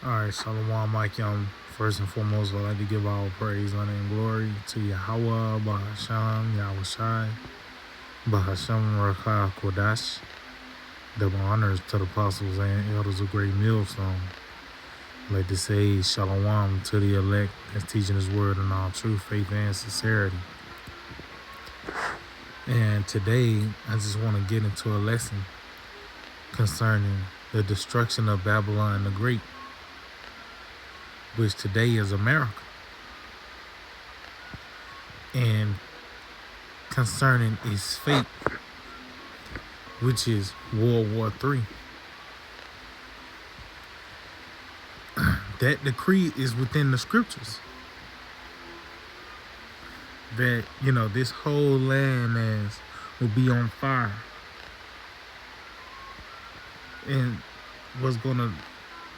Alright, Shalom, Mike Young. First and foremost, I'd like to give all praise, honor, and glory to Yahweh, Bahasham, Yahushai, Bahasham, Rakah, Kodash. Double honors to the apostles and elders of Great Millstone. I'd like to say Shalom to the elect that's teaching his word in all truth, faith, and sincerity. And today, I just want to get into a lesson concerning the destruction of Babylon the Great, which today is America, and concerning its fate, which is World War III. That decree is within the scriptures. That, this whole land will be on fire. And what's gonna,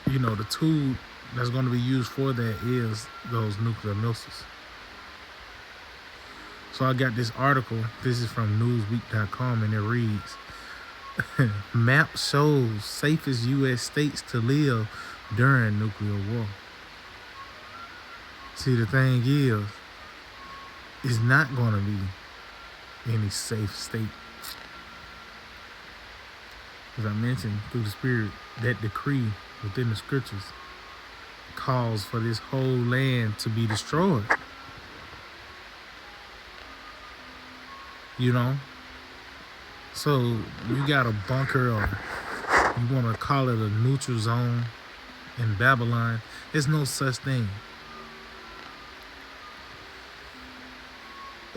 the tool that's gonna be used for that is those nuclear missiles. So I got this article. This is from Newsweek.com, and it reads, map shows safest U.S. states to live during nuclear war. See, the thing is, it's not going to be any safe state. As I mentioned, through the Spirit, that decree within the scriptures calls for this whole land to be destroyed. So you got a bunker, or you want to call it a neutral zone in Babylon. There's no such thing.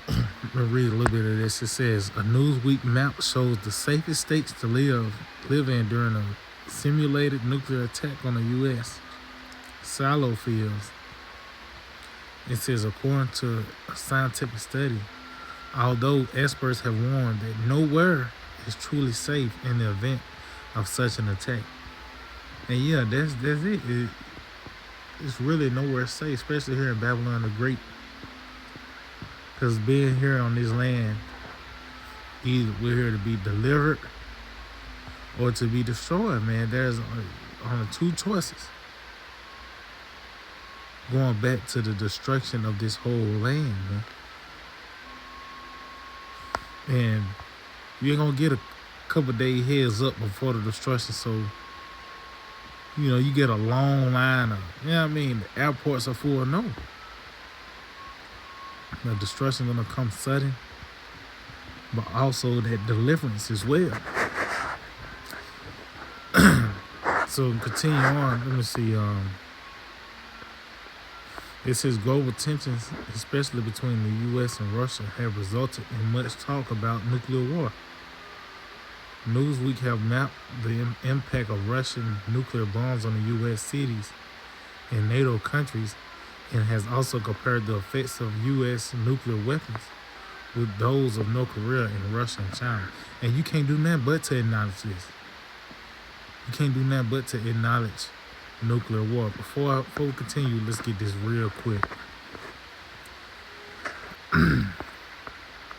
I'm going to read a little bit of this. It says, a Newsweek map shows the safest states to live in during a simulated nuclear attack on the U.S. silo fields. It says, according to a scientific study, although experts have warned that nowhere is truly safe in the event of such an attack. And yeah, that's it. It's really nowhere safe, especially here in Babylon the Great. Because being here on this land, either we're here to be delivered or to be destroyed, man. There's only two choices. Going back to the destruction of this whole land, man. And you ain't gonna get a couple days heads up before the destruction, so you get a long line of, the airports are full. No, the destruction gonna come sudden, but also that deliverance as well. So continue on. Let me see. It says global tensions, especially between the U.S. and Russia, have resulted in much talk about nuclear war. Newsweek have mapped the impact of Russian nuclear bombs on the U.S. cities and NATO countries, and has also compared the effects of U.S. nuclear weapons with those of North Korea and Russia and China. And you can't do nothing but to acknowledge this. You can't do nothing but to acknowledge nuclear war. Before we continue, let's get this real quick. In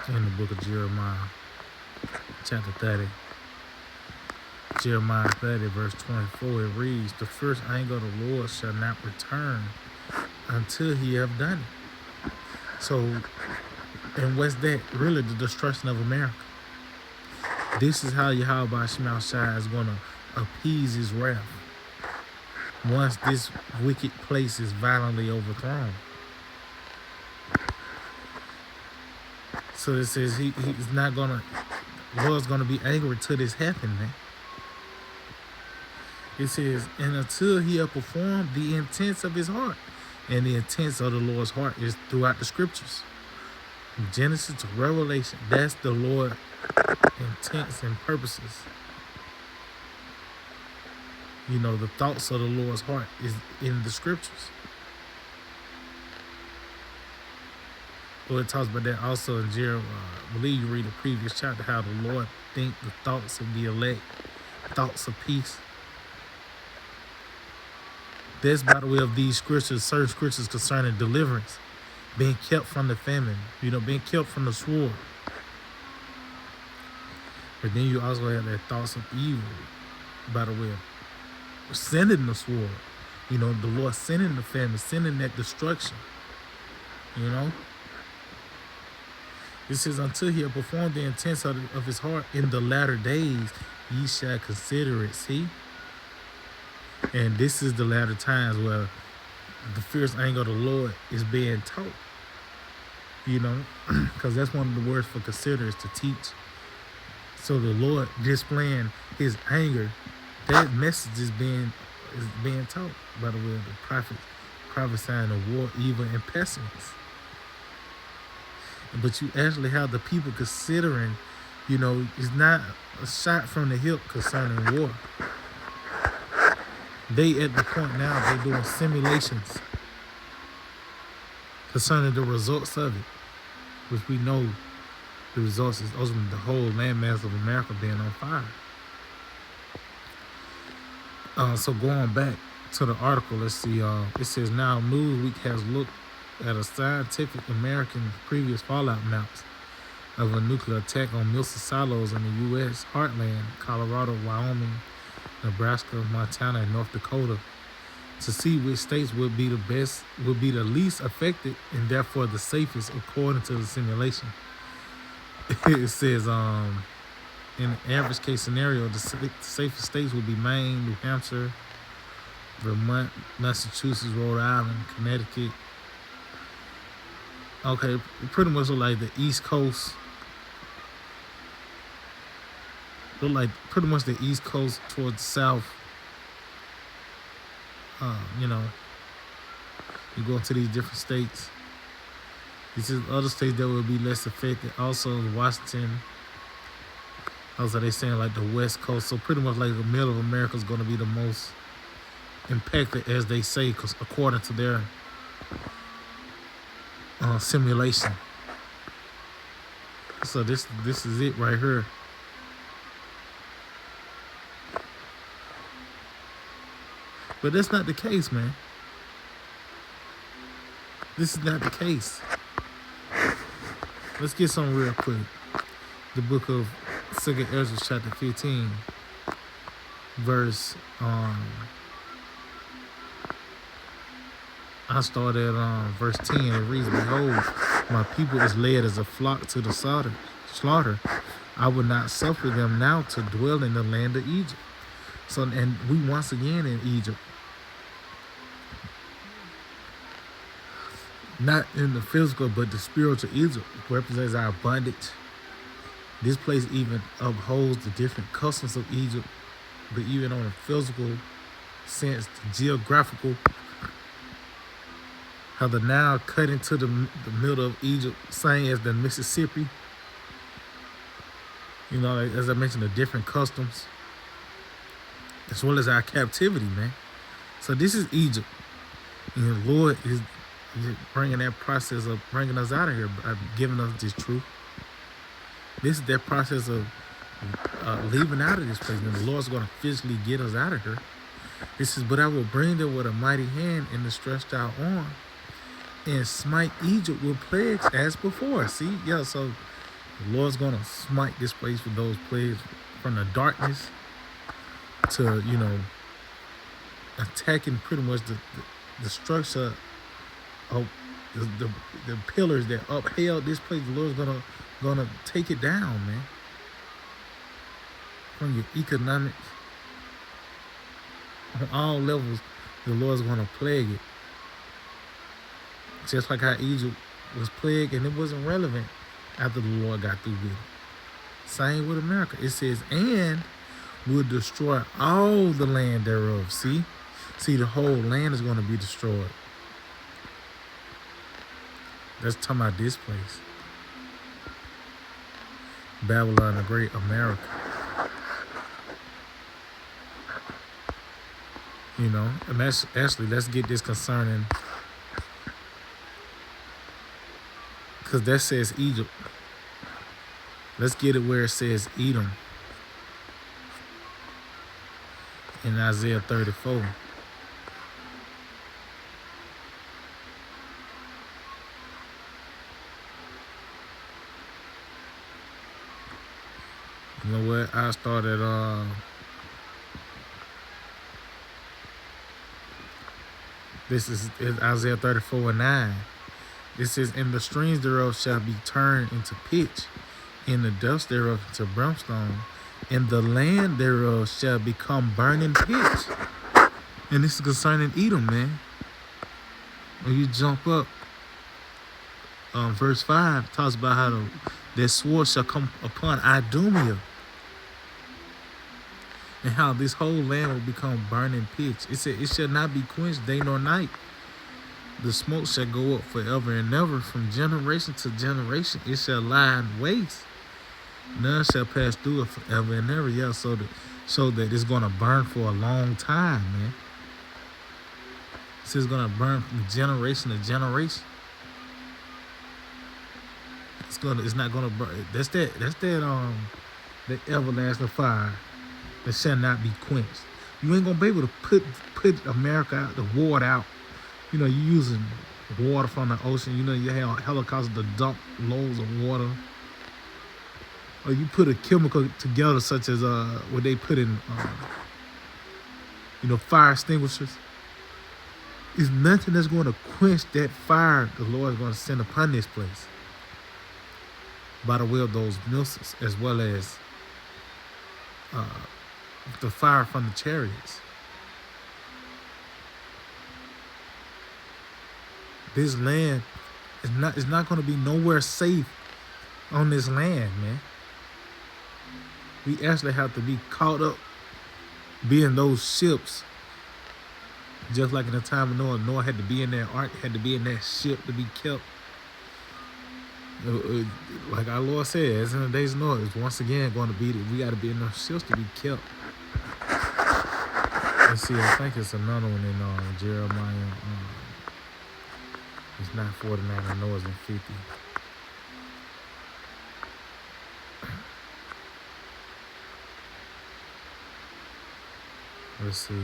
the book of Jeremiah, chapter 30. Jeremiah 30, verse 24, it reads, the first anger of the Lord shall not return until he have done it. So, and what's that? Really the destruction of America. This is how Yahweh Shema Shai is going to appease his wrath once this wicked place is violently overthrown. So it says he's not gonna, Lord's gonna be angry till this happen, man. It says, and until he have performed the intents of his heart. And the intents of the Lord's heart is throughout the scriptures. From Genesis to Revelation, that's the Lord's intents and purposes. The thoughts of the Lord's heart is in the scriptures. Well, it talks about that also in Jeremiah. I believe you read the previous chapter, how the Lord think the thoughts of the elect, thoughts of peace. That's by the way of these scriptures, certain scriptures concerning deliverance, being kept from the famine, being kept from the sword. But then you also have that thoughts of evil, by the way of sending the sword, You know, the Lord sending the famine, sending that destruction. You know, it says, until he had performed the intents of his heart in the latter days, ye shall consider it. See? And this is the latter times where the fierce anger of the Lord is being taught. You know, because that's one of the words for consider is to teach. So the Lord displaying his anger, that message is being taught by the way of the prophets, prophesying of war, evil, and pestilence. But you actually have the people considering, you know, it's not a shot from the hip concerning war. They at the point now they're doing simulations concerning the results of it, which we know the results is ultimately the whole landmass of America being on fire. So going back to the article, let's see. It says now Newsweek has looked at a Scientific American previous fallout maps of a nuclear attack on missile silos in the U.S. heartland, Colorado, Wyoming, Nebraska, Montana, and North Dakota, to see which states would be the least affected and therefore the safest according to the simulation. It says in an average case scenario, the safest states would be Maine, New Hampshire, Vermont, Massachusetts, Rhode Island, Connecticut. Okay, pretty much look like the East Coast. Look like pretty much the East Coast towards the south. You know, you go into these different states. This is other states that will be less affected. Also, Washington. Also, they saying like the West Coast. So pretty much like the middle of America is going to be the most impacted, as they say, because according to their simulation. So this is it right here. But that's not the case, man. This is not the case. Let's get something real quick. The book of 2 Ezra chapter 15, verse, I started at verse 10. It reads, behold, my people is led as a flock to the slaughter. I will not suffer them now to dwell in the land of Egypt. So, and we once again in Egypt. Not in the physical, but the spiritual Egypt represents our bondage. This place even upholds the different customs of Egypt, but even on a physical sense, the geographical, how the Nile cut into the middle of Egypt, same as the Mississippi. You know, like, as I mentioned, the different customs, as well as our captivity, man. So this is Egypt, and the Lord is bringing that process of bringing us out of here, by giving us this truth. This is that process of leaving out of this place. And the Lord's going to physically get us out of here. This is, but I will bring them with a mighty hand and the stretched out arm, and smite Egypt with plagues as before. See, yeah. So the Lord's going to smite this place with those plagues, from the darkness to, you know, attacking pretty much the structure of the pillars that upheld this place. The Lord's gonna take it down, man. From your economics, on all levels, the Lord's gonna plague it. Just like how Egypt was plagued and it wasn't relevant after the Lord got through with it. Same with America. It says, and will destroy all the land thereof. See, the whole land is gonna be destroyed. That's talking about this place. Babylon the Great, America. You know, and that's actually, let's get this concerning, because that says Egypt. Let's get it where it says Edom in Isaiah 34. You know what? I started This is Isaiah 34:9. It says, and the streams thereof shall be turned into pitch, and the dust thereof into brimstone, and the land thereof shall become burning pitch. And this is concerning Edom, man. When you jump up, verse 5 talks about how their sword shall come upon Idumea, and how this whole land will become burning pitch. It said, it shall not be quenched day nor night. The smoke shall go up forever and ever, from generation to generation. It shall lie in waste. None shall pass through it forever and ever. Yeah, so that it's going to burn for a long time, man. It's going to burn from generation to generation. It's not going to burn. That's that everlasting fire that shall not be quenched. You ain't going to be able to put America out, the water out. You know, you're using water from the ocean. You know, you have helicopters to dump loads of water. Or you put a chemical together such as what they put in, fire extinguishers. It's nothing that's going to quench that fire the Lord is going to send upon this place by the way of those missiles, as well as the fire from the chariots. This land is not going to be nowhere safe on this land, man. We actually have to be caught up being those ships. Just like in the time of Noah, Noah had to be in that ark, had to be in that ship to be kept. Like our Lord said, as in the days of Noah, it's once again going to be that we got to be in those ships to be kept. Let's see, I think it's another one in Jeremiah. It's not 49, I know it's in 50. Let's see.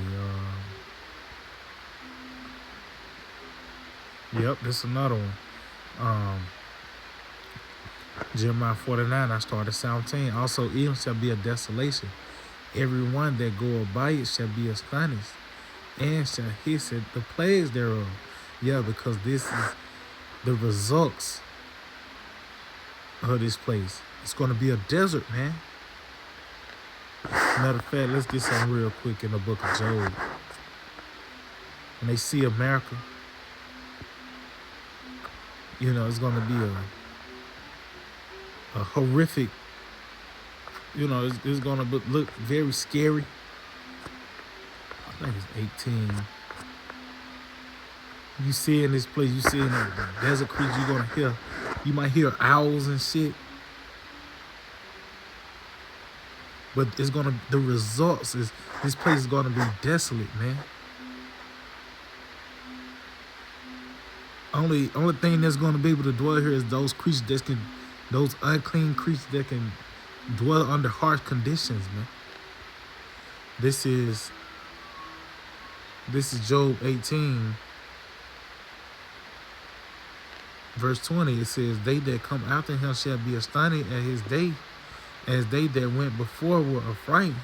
Yep, this is another one. Jeremiah 49, I started 17. Also, Edom shall be a desolation. Every one that goeth by it shall be astonished, and shall hiss at the plagues thereof. Yeah, because this is the results of this place. It's going to be a desert, man. Matter of fact, let's get something real quick in the book of Job. When they see America, it's going to be a horrific, it's going to look very scary. I think it's 18. You see in this place, you see in the desert creatures, you're going to hear, you might hear owls and shit. But it's going to, the results is, this place is going to be desolate, man. Only thing that's going to be able to dwell here is those creatures those unclean creatures that can dwell under harsh conditions, man. This is Job 18, verse 20. It says, they that come after him shall be astonished at his day, as they that went before were affrighted.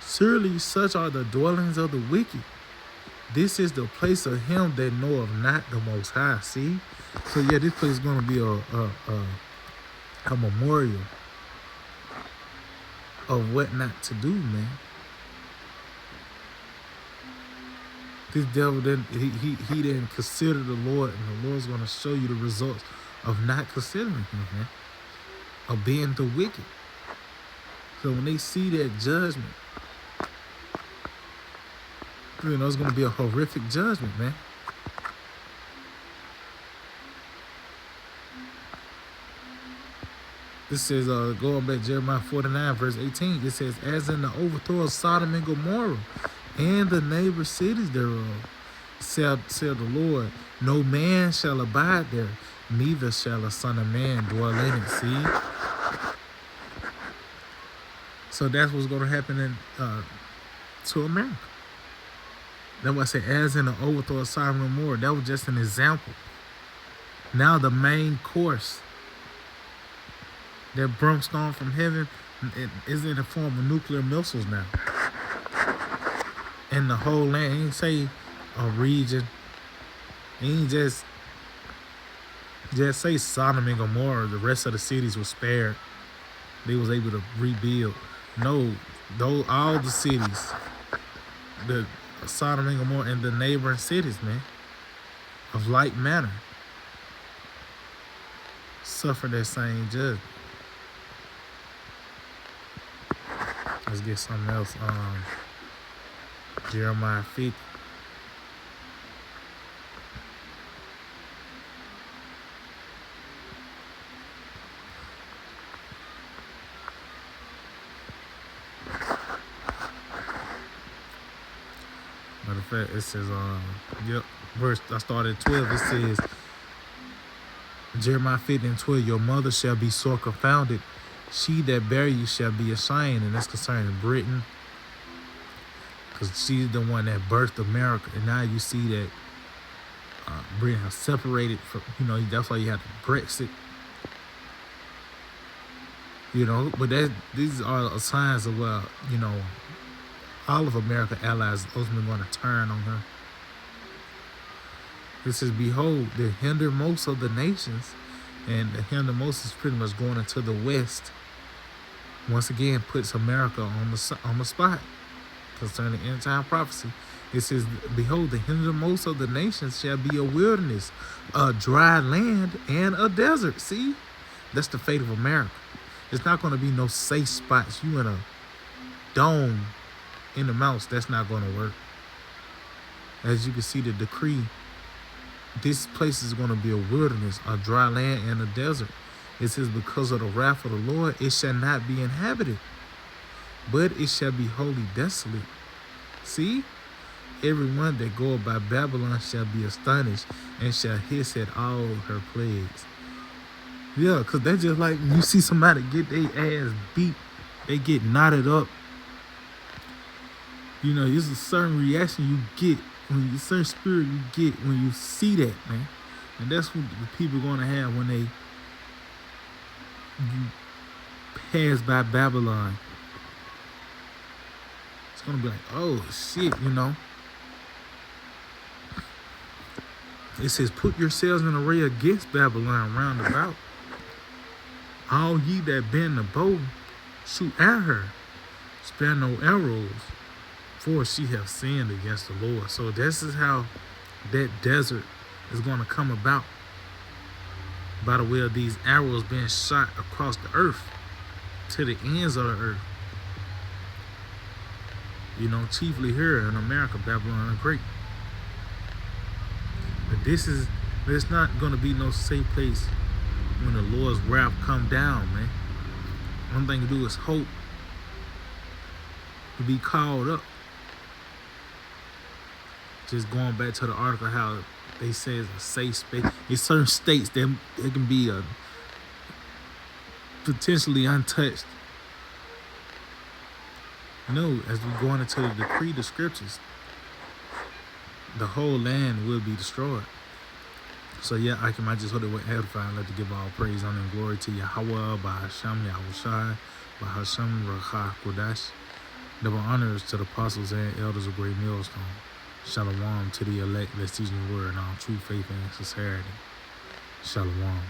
Surely such are the dwellings of the wicked. This is the place of him that knoweth not the Most High. See? So yeah, this place is going to be a memorial of what not to do, man. This devil he didn't consider the Lord, and the Lord's going to show you the results of not considering him, man. Of being the wicked. So when they see that judgment, it's going to be a horrific judgment, man. This says, going back Jeremiah 49, verse 18, it says, as in the overthrow of Sodom and Gomorrah, and the neighbor cities thereof, said the Lord, no man shall abide there, neither shall a son of man dwell in it. See? So that's what's going to happen to America. That's why I say, as in the overthrow of Sodom and Gomorrah. That was just an example. Now the main course, that brimstone from heaven, is in the form of nuclear missiles now. And the whole land, he didn't say a region. He ain't just say Sodom and Gomorrah. The rest of the cities were spared. They was able to rebuild. No, those all the cities, the Sodom and Gomorrah and the neighboring cities, man, of like manner, suffer that same judgment. Let's get something else. Jeremiah 50. Matter of fact, it says, verse, I started at 12. It says, Jeremiah 50 and 12, your mother shall be sore confounded. She that bare you shall be ashamed. And that's concerning Britain, because she's the one that birthed America. And now you see that Britain has separated from, that's why you have the Brexit. But these are signs of, all of America's allies ultimately going to turn on her. It says, behold, the hindermost of the nations, and the hindermost is pretty much going into the west. Once again, puts America on the spot concerning end time prophecy. It says, behold, the hindermost of the nations shall be a wilderness, a dry land, and a desert. See, that's the fate of America. It's not going to be no safe spots. You in a dome in the mountains. That's not going to work. As you can see, the decree, this place is going to be a wilderness, a dry land, and a desert. It says, because of the wrath of the Lord, it shall not be inhabited, but it shall be wholly desolate. See, everyone that goeth by Babylon shall be astonished, and shall hiss at all her plagues. Yeah, because that's just like you see somebody get their ass beat, they get knotted up. There's a certain reaction you get, a certain spirit you get when you see that, man. And that's what the people are going to have when you pass by Babylon. It's going to be like, oh, shit, It says, put yourselves in array against Babylon round about. All ye that bend the bow, shoot at her. Spare no arrows, for she hath sinned against the Lord. So this is how that desert is going to come about. By the way of these arrows being shot across the earth to the ends of the earth. Chiefly here in America, Babylon the Great. But there's not going to be no safe place when the Lord's wrath come down, man. One thing to do is hope to be called up. Just going back to the article, how they say it's a safe space. In certain states, that it can be potentially untouched. As we go into the decree, the scriptures, the whole land will be destroyed. So yeah, I just hope it will edify and let to give all praise, honor, and glory to Yahweh, by Hashem Yahushai, by Hashem Rakha Kodash. Double honors to the apostles and elders of Great Millstone. Shalom to the elect that's teaching the word in all true faith and sincerity. Shalom.